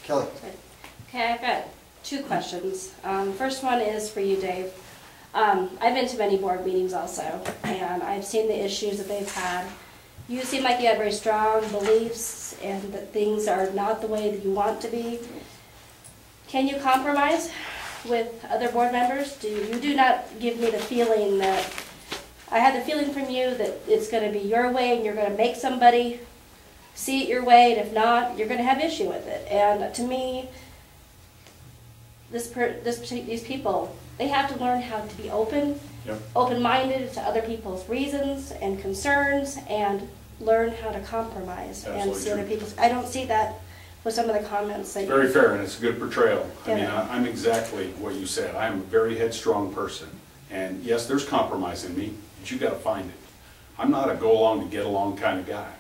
Kelly. Okay, I've got two questions. First one is for you, Dave. I've been to many board meetings also, and I've seen the issues that they've had. You seem like you have very strong beliefs and that things are not the way that you want to be. Can you compromise with other board members? You do not give me the feeling that, I had the feeling from you that it's going to be your way and you're going to make somebody see it your way, and if not, you're going to have issue with it. And to me, these people, they have to learn how to be open, open-minded to other people's reasons and concerns, and learn how to compromise. Absolutely and see other people's. I don't see that with some of the comments that Very fair, and it's a good portrayal. Yeah. I mean, I'm exactly what you said. I'm a very headstrong person, and yes, there's compromise in me, but you got to find it. I'm not a go along to get along kind of guy.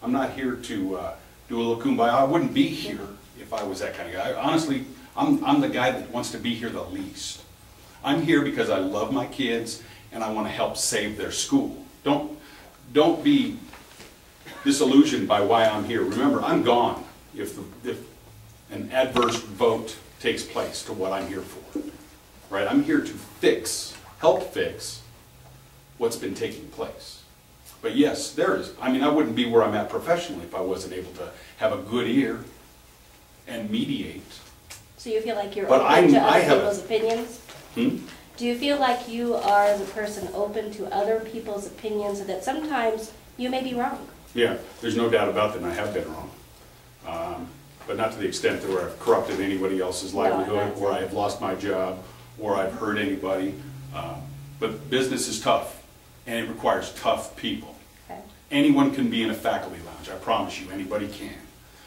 I'm not here to do a little kumbaya. I wouldn't be here if I was that kind of guy. Honestly, I'm the guy that wants to be here the least. I'm here because I love my kids and I want to help save their school. Don't be disillusioned by why I'm here. Remember, I'm gone if an adverse vote takes place to what I'm here for. Right? I'm here to help fix what's been taking place. But yes, there is. I mean, I wouldn't be where I'm at professionally if I wasn't able to have a good ear and mediate. So you feel like you're But open to other people's opinions? Hmm? Do you feel like you are the person open to other people's opinions, and that sometimes you may be wrong? Yeah, there's no doubt about that, and I have been wrong. But not to the extent that where I've corrupted anybody else's livelihood, or I have lost my job, or I've hurt anybody. But business is tough, and it requires tough people. Okay. Anyone can be in a faculty lounge, I promise you, anybody can.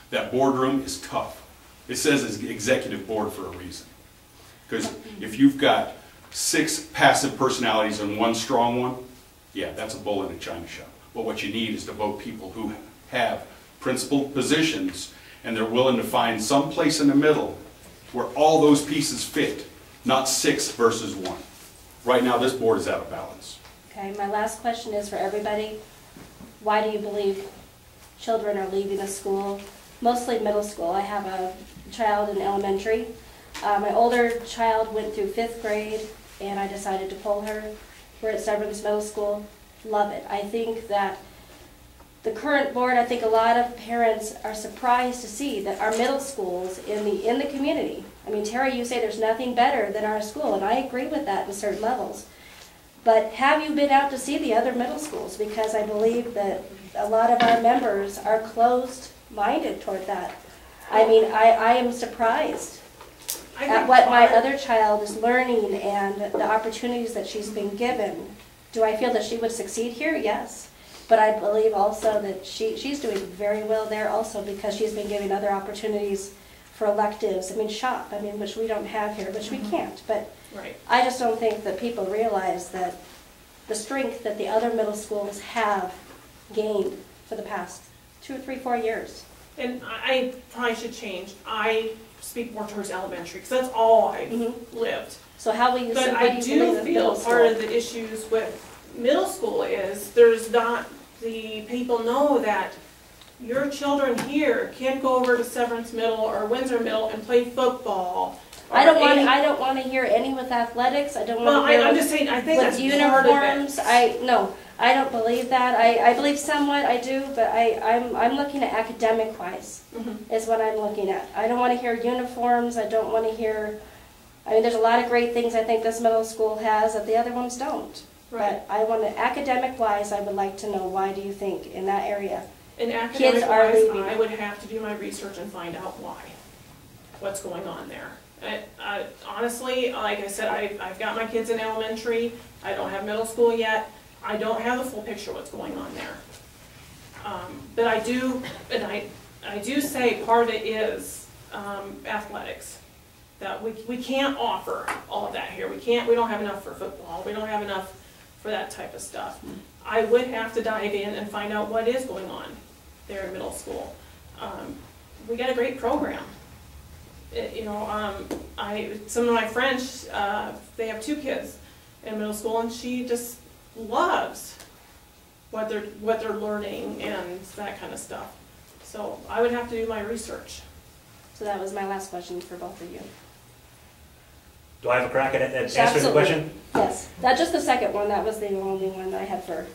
That boardroom is tough. It says it's executive board for a reason. Because if you've got 6 passive personalities and 1 strong one, yeah, that's a bull in a china shop. But what you need is to vote people who have principled positions and they're willing to find some place in the middle where all those pieces fit, not 6 versus 1. Right now, this board is out of balance. Okay, my last question is for everybody. Why do you believe children are leaving the school? Mostly middle school. I have a child in elementary. My older child went through 5th grade, and I decided to pull her. We're at Severance Middle School. Love it. I think that the current board, I think a lot of parents are surprised to see that our middle schools in the community, I mean, Terry, you say there's nothing better than our school, and I agree with that in certain levels. But have you been out to see the other middle schools? Because I believe that a lot of our members are closed-minded toward that. I mean, I am surprised at what my other child is learning and the opportunities that she's been given. Do I feel that she would succeed here? Yes. But I believe also that she's doing very well there also because she's been given other opportunities for electives. I mean, shop, I mean, which we don't have here, which we can't. But right. I just don't think that people realize that the strength that the other middle schools have gained for the past 2 or 3, 4 years. And I probably should change. I speak more towards elementary because that's all I've lived. So how will you? But I do feel part of the issues with middle school is there's not the people know that your children here can't go over to Severance Middle or Windsor Middle and play football. I don't want to hear any with athletics. I don't want to hear. I'm just saying. I think with that's uniforms. part of it. No, I don't believe that. I believe somewhat. I do, but I'm looking at academic wise is what I'm looking at. I don't want to hear uniforms. I don't want to hear. I mean, there's a lot of great things I think this middle school has that the other ones don't. Right. But I want to, academic-wise, I would like to know why do you think in that area In kids are academic-wise, leaving? I would have to do my research and find out why. What's going on there. Honestly, like I said, I've got my kids in elementary. I don't have middle school yet. I don't have the full picture of what's going on there. But I do, and I do say part of it is athletics. That we can't offer all of that here. We don't have enough for football. We don't have enough for that type of stuff. I would have to dive in and find out what is going on there in middle school. We got a great program. Some of my friends, they have 2 kids in middle school, and she just loves what they're learning and that kind of stuff. So I would have to do my research. So that was my last question for both of you. Do I have a crack at answering the question? Yes, not just the second one, that was the only one that I had for,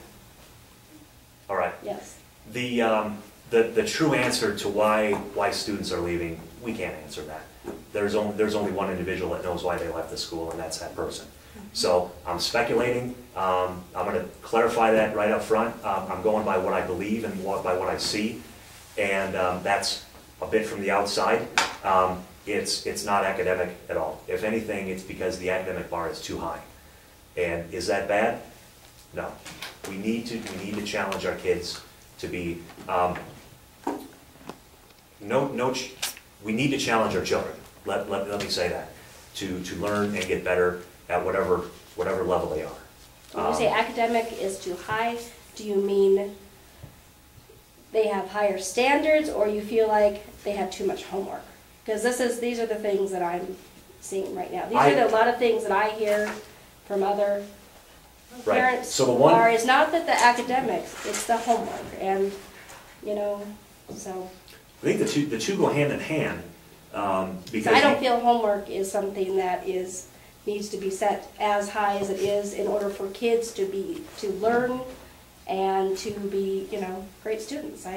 All right. yes. The true answer to why students are leaving, we can't answer that. There's only one individual that knows why they left the school, and that's that person. So I'm speculating. I'm going to clarify that right up front. I'm going by what I believe and by what I see, and that's a bit from the outside. It's not academic at all. If anything, it's because the academic bar is too high. And is that bad? No. We need to challenge our kids to be we need to challenge our children. Let me say that to learn and get better at whatever level they are. When you say academic is too high, do you mean they have higher standards, or you feel like they have too much homework? Because these are the things that I'm seeing right now. These are a lot of things that I hear from other parents. So the one it's not that the academics, it's the homework, and so. I think the two go hand in hand because I don't feel homework is something that needs to be set as high as it is in order for kids to learn and to be great students.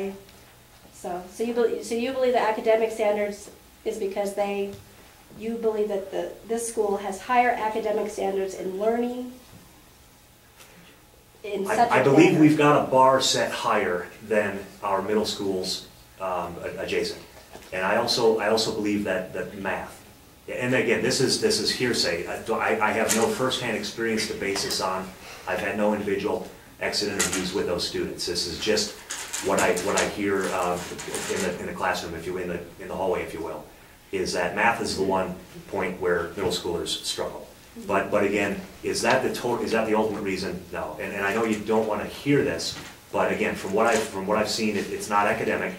So you believe the academic standards is because you believe that this school has higher academic standards in learning. I believe we've got a bar set higher than our middle schools adjacent, and I also believe that math. And again, this is hearsay. I have no firsthand experience to base this on. I've had no individual exit interviews with those students. This is just what I hear in the classroom, if you in the hallway, if you will, is that math is the one point where middle schoolers struggle. But again, is that the ultimate reason? No. And I know you don't want to hear this, but again, from what I've seen, it's not academic.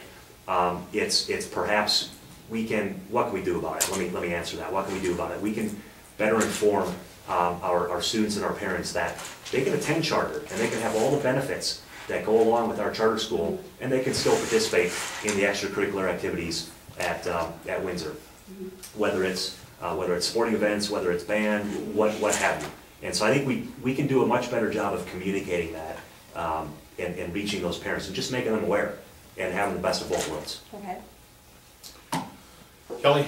It's perhaps what can we do about it? Let me answer that. What can we do about it? We can better inform our students and our parents that they can attend charter and they can have all the benefits that go along with our charter school, and they can still participate in the extracurricular activities at Windsor, whether it's sporting events, whether it's band, what have you. And so I think we can do a much better job of communicating that and reaching those parents and just making them aware and having the best of both worlds. Okay. Kelly,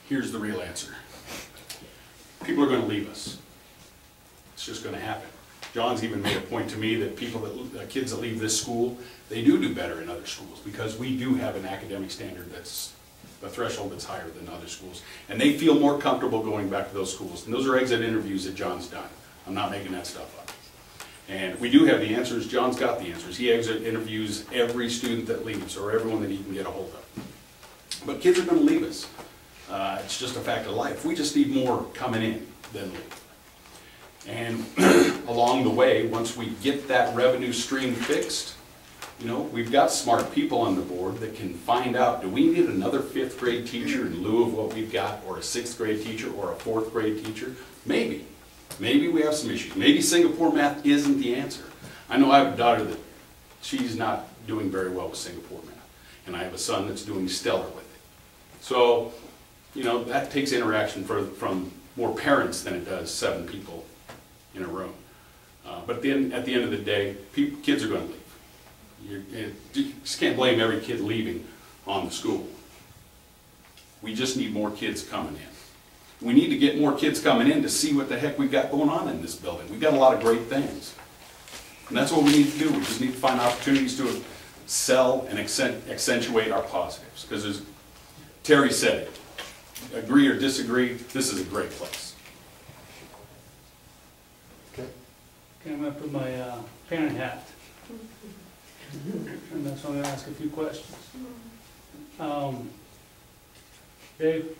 here's the real answer. People are going to leave us. It's just going to happen. John's even made a point to me that kids that leave this school, they do better in other schools because we do have an academic standard that's a threshold that's higher than other schools. And they feel more comfortable going back to those schools. And those are exit interviews that John's done. I'm not making that stuff up. And we do have the answers. John's got the answers. He exit interviews every student that leaves or everyone that he can get a hold of. But kids are going to leave us. It's just a fact of life. We just need more coming in than leaving. And along the way, once we get that revenue stream fixed, we've got smart people on the board that can find out, do we need another 5th grade teacher in lieu of what we've got, or a 6th grade teacher, or a 4th grade teacher? Maybe. Maybe we have some issues. Maybe Singapore math isn't the answer. I know I have a daughter that she's not doing very well with Singapore math, and I have a son that's doing stellar with it. So, that takes interaction from more parents than it does 7 people in a room. But then at the end of the day, kids are going to leave. You just can't blame every kid leaving on the school. We just need more kids coming in. We need to get more kids coming in to see what the heck we've got going on in this building. We've got a lot of great things. And that's what we need to do. We just need to find opportunities to sell and accentuate our positives. Because as Terry said, agree or disagree, this is a great place. Okay, I'm going to put my parent hat. And that's why I'm going to ask a few questions. Dave,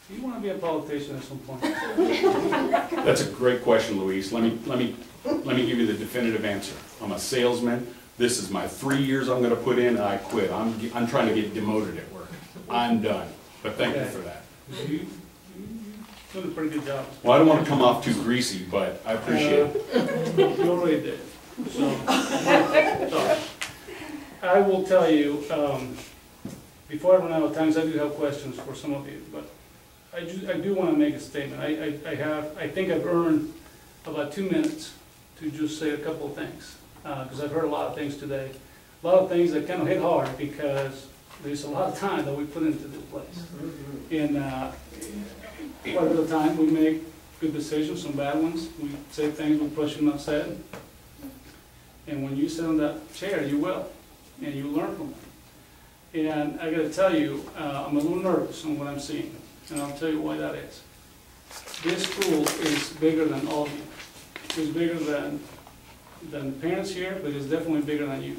do you want to be a politician at some point? That's a great question, Luis. Let me give you the definitive answer. I'm a salesman. This is my 3 years I'm going to put in, and I quit. I'm trying to get demoted at work. I'm done. But thank you for that. You're doing a pretty good job. Well, I don't want to come off too greasy, but I appreciate it. You already did. So I will tell you, before I run out of time, I do have questions for some of you, but I do want to make a statement. I think I've earned about 2 minutes to just say a couple of things, because I've heard a lot of things today. A lot of things that kind of hit hard because there's a lot of time that we put into this place. And part of the time we make good decisions, some bad ones. We say things we probably shouldn't have said. And when you sit on that chair, you will, and you learn from it. And I got to tell you, I'm a little nervous on what I'm seeing, and I'll tell you why that is. This school is bigger than all of you. It's bigger than the parents here, but it's definitely bigger than you.